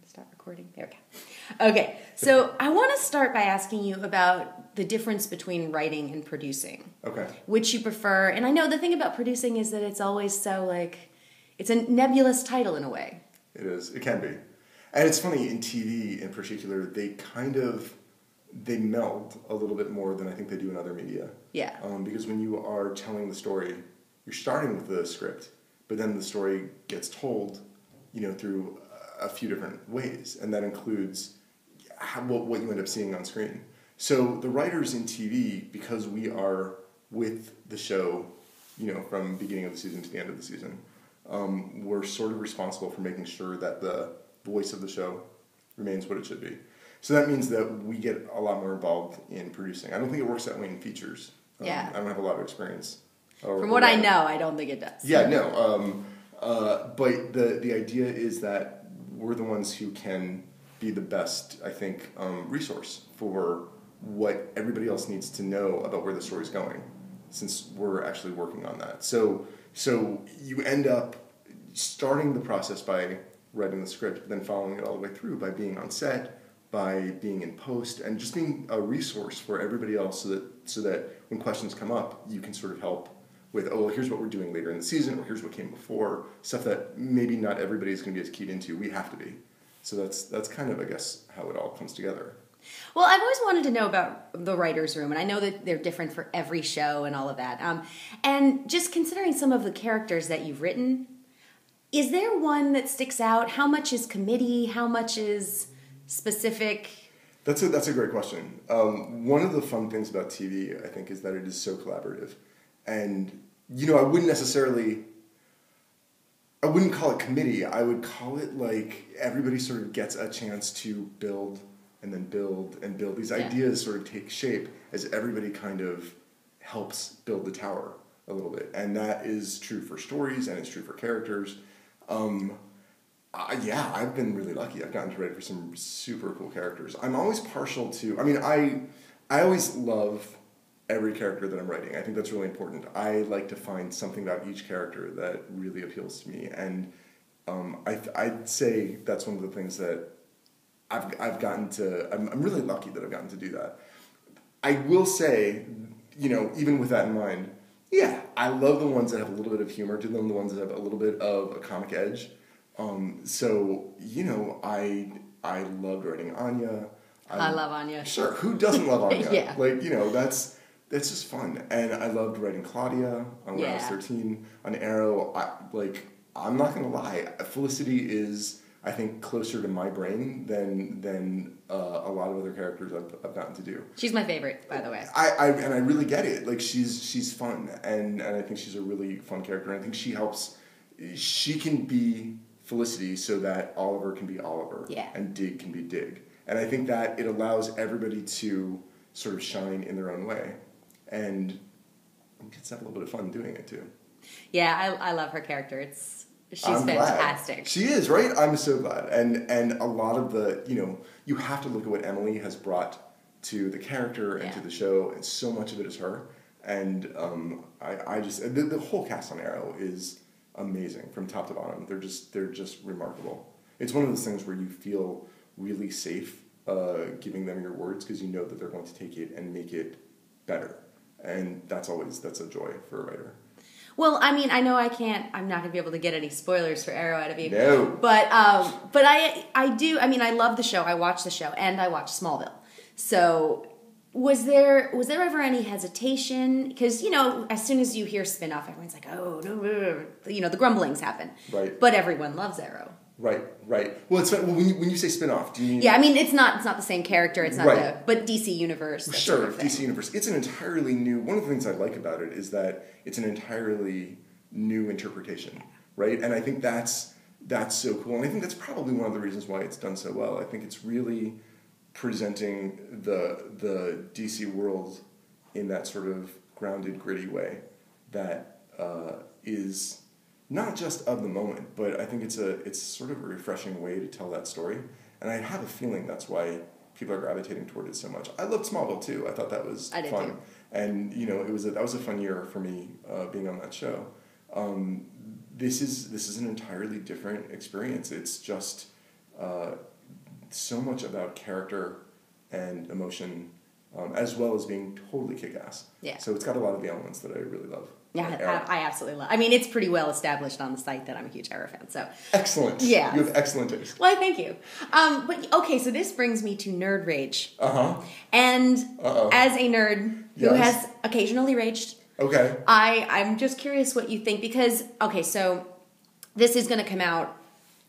start recording? There we go. Okay, so I want to start by asking you about the difference between writing and producing. Okay. Which you prefer. And I know the thing about producing is that it's always so, like, it's a nebulous title in a way. It is. It can be. And it's funny, in TV in particular, they meld a little bit more than I think they do in other media. Yeah. Because when you are telling the story, you're starting with the script, but then the story gets told, through a few different ways, and that includes what you end up seeing on screen. So the writers in TV, because we are with the show, from beginning of the season to the end of the season, we're sort of responsible for making sure that the voice of the show remains what it should be. So that means that we get a lot more involved in producing. I don't think it works that way in features. Yeah. I don't have a lot of experience. From what I know, I don't think it does. Yeah, no. But the idea is that we're the ones who can be the best, I think, resource for what everybody else needs to know about where the story's going, since we're actually working on that. So you end up starting the process by writing the script, but then following it all the way through by being on set, by being in post, and just being a resource for everybody else so that when questions come up, you can sort of help with, here's what we're doing later in the season, or here's what came before, stuff that maybe not everybody's going to be as keyed into. We have to be. So that's kind of, I guess, how it all comes together. Well, I've always wanted to know about the writer's room, and I know that they're different for every show and all of that. And just considering some of the characters that you've written, is there one that sticks out? How much is committee? How much is specific? That's a great question. One of the fun things about TV, I think, is that it is so collaborative. And, I wouldn't call it committee. I would call it like everybody sort of gets a chance to build and then build and build. These ideas sort of take shape as everybody kind of helps build the tower a little bit. And that is true for stories and it's true for characters. I've been really lucky. I've gotten to write for some super cool characters. I'm always partial to, I always love every character that I'm writing. I think that's really important. I like to find something about each character that really appeals to me. And I'd say that's one of the things that I've gotten to, I'm really lucky that I've gotten to do that. I will say, even with that in mind, I love the ones that have a little bit of humor to them, the ones that have a little bit of a comic edge. I loved writing Anya. I love Anya. Sure, who doesn't love Anya? Yeah. That's just fun. And I loved writing Claudia when I was 13. On Arrow, I'm not going to lie, Felicity is, I think, closer to my brain than a lot of other characters I've gotten to do. She's my favorite, by the way. I really get it. Like, she's fun, and I think she's a really fun character. And I think she can be Felicity so that Oliver can be Oliver. Yeah. And Dig can be Dig. And I think that it allows everybody to sort of shine in their own way. And we get to have a little bit of fun doing it, too. Yeah, I love her character. She's fantastic. Glad. She is, right? I'm so glad. And a lot of the, you have to look at what Emily has brought to the character and to the show, and so much of it is her. And the whole cast on Arrow is amazing from top to bottom. They're just remarkable. It's one of those things where you feel really safe giving them your words because you know that they're going to take it and make it better. And that's a joy for a writer. Well, I know I'm not going to be able to get any spoilers for Arrow out of you. No. But I do, I love the show. I watch the show, and I watch Smallville. So was there ever any hesitation? Because, as soon as you hear spinoff, everyone's like, oh, no, the grumblings happen. Right. But everyone loves Arrow. Right. Well, when you say spin-off, do you mean... Yeah, it's not the same character. It's not but DC Universe. That sure, sort of thing. DC Universe. It's an entirely new... One of the things I like about it is that it's an entirely new interpretation, right? And I think that's so cool. And I think that's probably one of the reasons why it's done so well. I think it's really presenting the DC world in that sort of grounded, gritty way that is... not just of the moment, but I think it's sort of a refreshing way to tell that story. And I have a feeling that's why people are gravitating toward it so much. I loved Smallville too. I thought that was fun. Too. And that was a fun year for me being on that show. This is an entirely different experience. It's just so much about character and emotion, as well as being totally kick-ass. Yeah. So it's got a lot of the elements that I really love. Yeah, I absolutely love. I mean, it's pretty well established on the site that I'm a huge Arrow fan. So excellent. Yeah, you have excellent taste. Well, thank you. But okay, so this brings me to nerd rage. And as a nerd who has occasionally raged, I'm just curious what you think because so this is going to come out,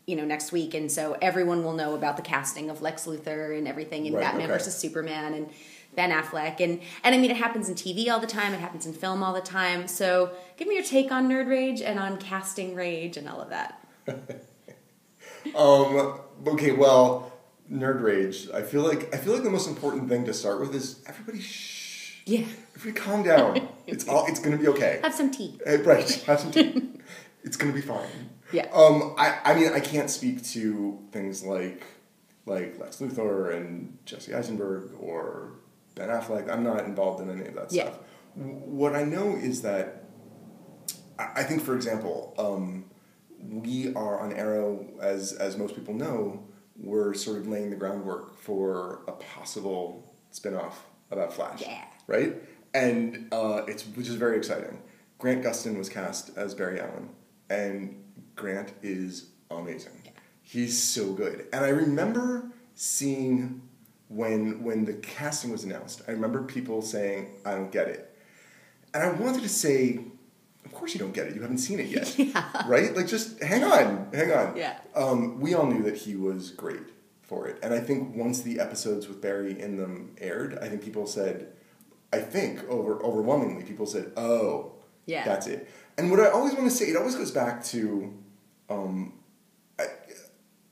next week, and so everyone will know about the casting of Lex Luthor and everything in Batman versus Superman and Ben Affleck, and I mean, it happens in TV all the time, it happens in film all the time, so give me your take on nerd rage and on casting rage and all of that. Okay, well, nerd rage, I feel like the most important thing to start with is everybody shh. Yeah. Everybody calm down. It's gonna be okay. Have some tea. Right, have some tea. It's gonna be fine. Yeah. I mean, I can't speak to things like Lex Luthor and Jesse Eisenberg or Ben Affleck. I'm not involved in any of that stuff. What I know is that I think, for example, we are on Arrow, as most people know, we're sort of laying the groundwork for a possible spin-off about Flash. Yeah. Right? And which is very exciting. Grant Gustin was cast as Barry Allen, and Grant is amazing. Yeah. He's so good. And I remember seeing when the casting was announced, I remember people saying, I don't get it. And I wanted to say, of course you don't get it. You haven't seen it yet. Yeah. Right? Like, just hang on. Yeah. We all knew that he was great for it. And I think once the episodes with Barry in them aired, I think people said, overwhelmingly, people said, oh, that's it. And what I always want to say, it always goes back to,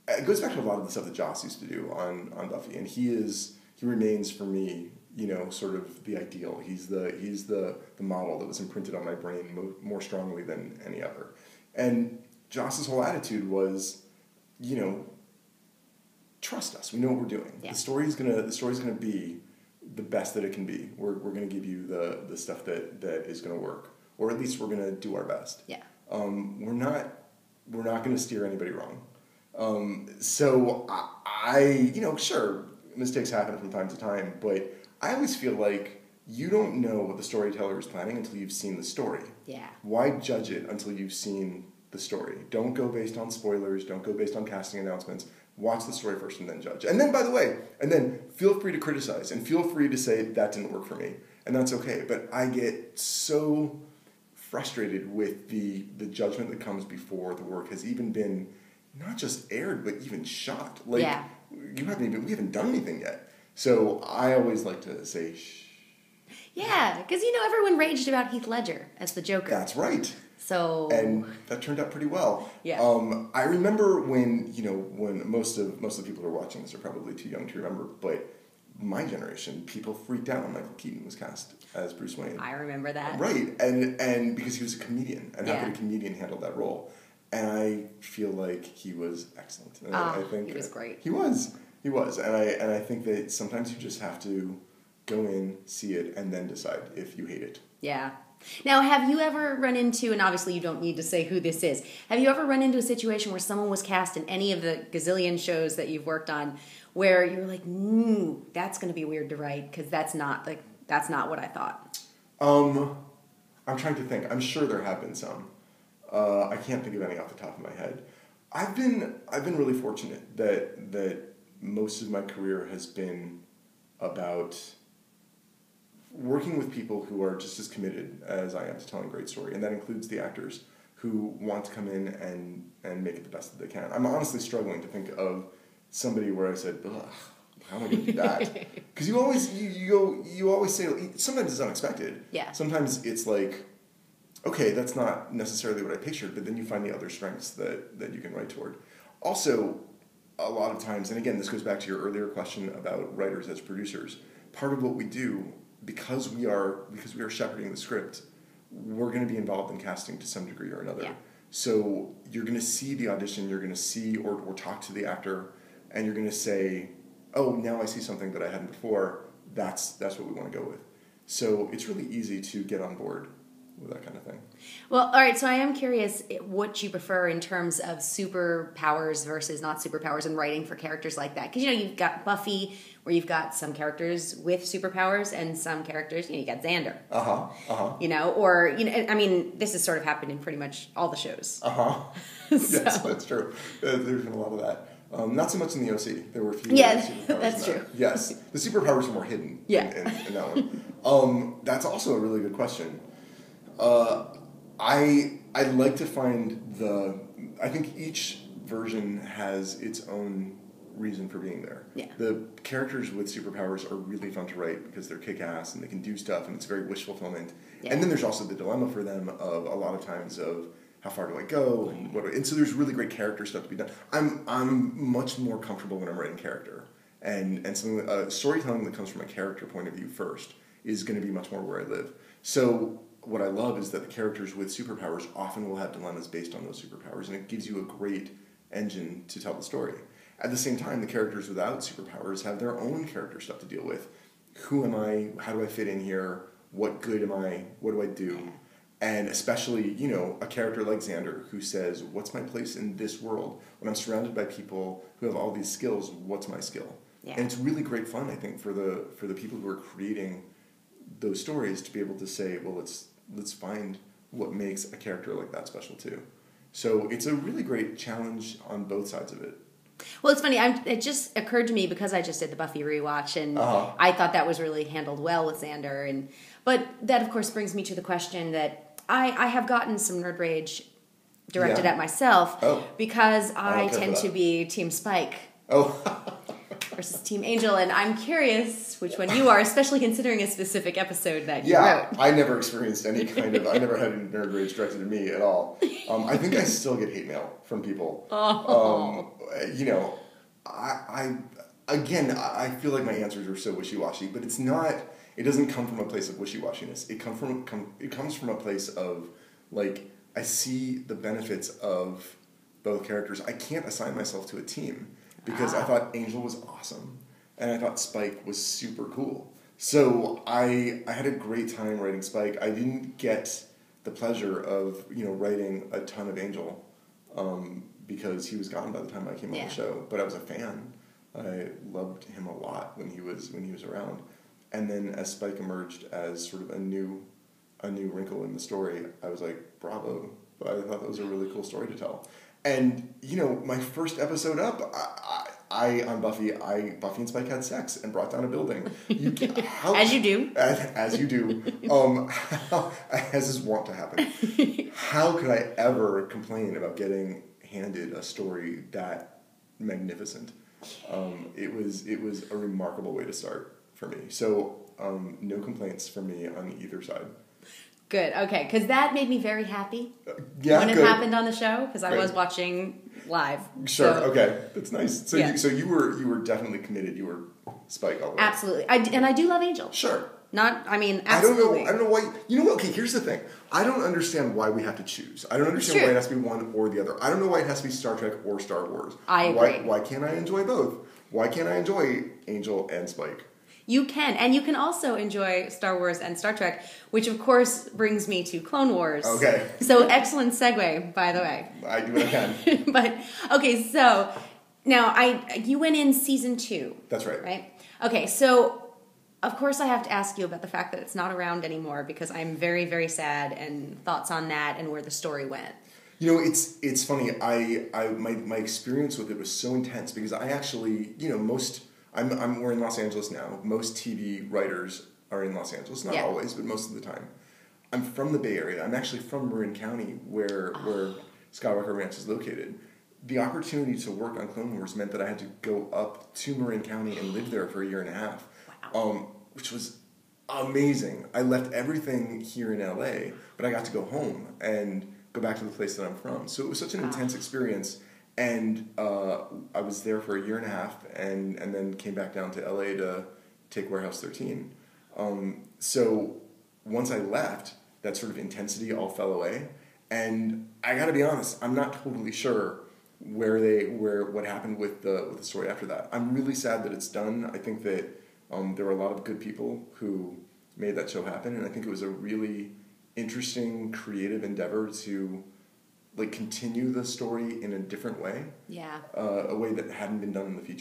it goes back to a lot of the stuff that Joss used to do on Buffy, and he remains for me, sort of the ideal. He's the model that was imprinted on my brain more strongly than any other. And Joss's whole attitude was, trust us. We know what we're doing. Yeah. The story's gonna be the best that it can be. We're gonna give you the stuff that is gonna work, or at least we're gonna do our best. Yeah. We're not gonna steer anybody wrong. So I sure, mistakes happen from time to time, but I always feel like you don't know what the storyteller is planning until you've seen the story. Yeah. Why judge it until you've seen the story? Don't go based on spoilers. Don't go based on casting announcements. Watch the story first and then judge. And then, by the way, feel free to criticize and feel free to say that didn't work for me. And that's okay. But I get so frustrated with the judgment that comes before the work has even been not just aired, but even shot. Like, we haven't done anything yet. So I always like to say, shh. Yeah, because, everyone raged about Heath Ledger as the Joker. That's right. So. And that turned out pretty well. Yeah. I remember when most of the people who are watching this are probably too young to remember, but my generation, people freaked out when Michael Keaton was cast as Bruce Wayne. I remember that. Right. And because he was a comedian, and how could a comedian handle that role? And I feel like he was excellent. And I think he was great. He was. And I think that sometimes you just have to go in, see it, and then decide if you hate it. Yeah. Now, have you ever run into, and obviously you don't need to say who this is, have you ever run into a situation where someone was cast in any of the gazillion shows that you've worked on where you were like, that's going to be weird to write because that's not what I thought? I'm trying to think. I'm sure there have been some. I can't think of any off the top of my head. I've been really fortunate that most of my career has been about working with people who are just as committed as I am to telling a great story, and that includes the actors who want to come in and make it the best that they can. I'm honestly struggling to think of somebody where I said, ugh, how am I going to do that? Because you always say, sometimes it's unexpected. Yeah. Sometimes it's like, okay, that's not necessarily what I pictured, but then you find the other strengths that you can write toward. Also, a lot of times, and again, this goes back to your earlier question about writers as producers, part of what we do, because we are shepherding the script, we're going to be involved in casting to some degree or another. Yeah. So you're going to see the audition, you're going to see or talk to the actor, and you're going to say, oh, now I see something that I hadn't before, that's what we want to go with. So it's really easy to get on board with that kind of thing. Well, all right, so I am curious what you prefer in terms of superpowers versus not superpowers and writing for characters like that. Because, you've got Buffy, where you've got some characters with superpowers and some characters, you got Xander. Or, I mean, this has sort of happened in pretty much all the shows. Yes, that's true. There's been a lot of that. Not so much in the OC. There were a few. Yeah, that's true. Yes, the superpowers are more hidden. In that one. That's also a really good question. I'd like to find I think each version has its own reason for being there. Yeah. The characters with superpowers are really fun to write because they're kick-ass and they can do stuff and it's very wish fulfillment. Yeah. And then there's also the dilemma for them of a lot of times of how far do I go and so there's really great character stuff to be done. I'm much more comfortable when I'm writing character and something storytelling that comes from a character point of view first is going to be much more where I live. So what I love is that the characters with superpowers often will have dilemmas based on those superpowers, and it gives you a great engine to tell the story. At the same time, the characters without superpowers have their own character stuff to deal with. Who am I? How do I fit in here? What good am I? What do I do? And especially, a character like Xander who says, what's my place in this world? When I'm surrounded by people who have all these skills, what's my skill? Yeah. And it's really great fun, I think, for the people who are creating those stories to be able to say, well, let's find what makes a character like that special too. So it's a really great challenge on both sides of it. Well, it's funny. It just occurred to me because I just did the Buffy rewatch, and I thought that was really handled well with Xander. But that, of course, brings me to the question that I have gotten some nerd rage directed at myself because I tend to be Team Spike. Versus Team Angel, and I'm curious which one you are, especially considering a specific episode that you wrote. I never experienced any kind of, I never had any nerd rage directed at me at all. I think I still get hate mail from people. I feel like my answers are so wishy-washy, but it doesn't come from a place of wishy-washiness. It comes from a place of, like, I see the benefits of both characters. I can't assign myself to a team. Because I thought Angel was awesome, and I thought Spike was super cool. So I had a great time writing Spike. I didn't get the pleasure of writing a ton of Angel because he was gone by the time I came on the show. But I was a fan. I loved him a lot when he was around. And then as Spike emerged as sort of a new wrinkle in the story, I was like, bravo! I thought that was a really cool story to tell. And, my first episode up, on Buffy, Buffy and Spike had sex and brought down a building. As you do. As you do. As is wont to happen. How could I ever complain about getting handed a story that magnificent? It was a remarkable way to start for me. So, no complaints from me on either side. Good, okay, because that made me very happy when it happened on the show, because I was watching live. Sure, okay, that's nice. So you were definitely committed. You were Spike all the way. Absolutely, I do love Angel. Sure. Absolutely. I don't know why. Okay, here's the thing. I don't understand why we have to choose. I don't understand why it has to be one or the other. I don't know why it has to be Star Trek or Star Wars. I agree. Why can't I enjoy both? Why can't I enjoy Angel and Spike? You can. And you can also enjoy Star Wars and Star Trek, which of course brings me to Clone Wars. Okay. So excellent segue, by the way. I do what I can. But, okay, so now you went in season 2. That's right. Right? Okay, so of course I have to ask you about the fact that it's not around anymore because I'm very, very sad, and thoughts on that and where the story went. It's funny. My experience with it was so intense because I actually, we're in Los Angeles now. Most TV writers are in Los Angeles. Not always, but most of the time. I'm from the Bay Area. I'm actually from Marin County, where Skywalker Ranch is located. The opportunity to work on Clone Wars meant that I had to go up to Marin County and live there for a year and a half, which was amazing. I left everything here in LA, but I got to go home and go back to the place that I'm from. So it was such an intense experience. And I was there for a year and a half, and then came back down to LA to take Warehouse 13. So once I left, that sort of intensity all fell away. And I got to be honest, I'm not totally sure what happened with the story after that. I'm really sad that it's done. I think that there were a lot of good people who made that show happen, and I think it was a really interesting, creative endeavor to like continue the story in a different way. Yeah. A way that hadn't been done in the feature